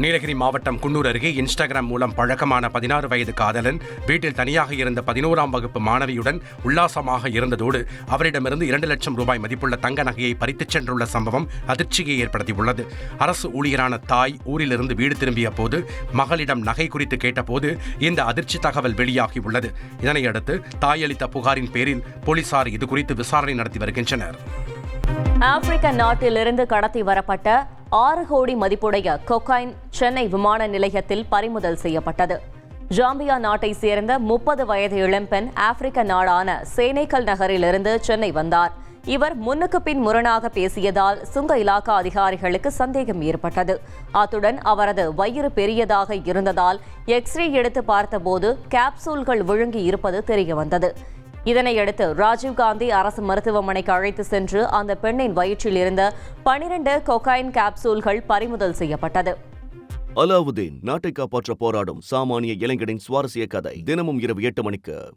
நீலகிரி மாவட்டம் குன்னூர் அருகே இன்ஸ்டாகிராம் மூலம் பழக்கமான 16 வயது காதலன் வீட்டில் தனியாக இருந்த 11ஆம் வகுப்பு மாணவியுடன் உல்லாசமாக இருந்ததோடு அவரிடமிருந்து 2 லட்சம் ரூபாய் மதிப்புள்ள தங்க நகையை பறித்துச் சென்றுள்ள சம்பவம் அதிர்ச்சியை ஏற்படுத்தியுள்ளது. அரசு ஊழியரான தாய் ஊரிலிருந்து வீடு திரும்பிய போது மகளிடம் நகை குறித்து கேட்டபோது இந்த அதிர்ச்சி தகவல் வெளியாகியுள்ளது. இதனையடுத்து தாய் அளித்த புகாரின் பேரில் போலீசார் இதுகுறித்து விசாரணை நடத்தி வருகின்றனர். ஆப்பிரிக்க நாட்டிலிருந்து கடத்தி வரப்பட்ட 6 கோடி மதிப்புடைய கொக்கைன் சென்னை விமான நிலையத்தில் பறிமுதல் செய்யப்பட்டது. ஜாம்பியா நாட்டை சேர்ந்த 30 வயது இளம்பெண் ஆப்பிரிக்க நாடான சேனேகல் நகரிலிருந்து சென்னை வந்தார். இவர் முன்னுக்கு பின் முரணாக பேசியதால் சுங்க இலாக்கா அதிகாரிகளுக்கு சந்தேகம் ஏற்பட்டது. அத்துடன் அவரது வயிறு பெரியதாக இருந்ததால் எக்ஸ்ரே எடுத்து பார்த்தபோது கேப்சூல்கள் விழுங்கி இருப்பது தெரியவந்தது. இதனையடுத்து ராஜீவ்காந்தி அரசு மருத்துவமனைக்கு அழைத்து சென்று அந்த பெண்ணின் வயிற்றில் இருந்த 12 கொக்கைன் கேப்சூல்கள் பறிமுதல் செய்யப்பட்டது. அலாவுதீன் நாட்டை காப்பாற்ற போராடும் சாமானிய இளைஞனின் சுவாரஸ்ய கதை தினமும் இரவு 8 மணிக்கு.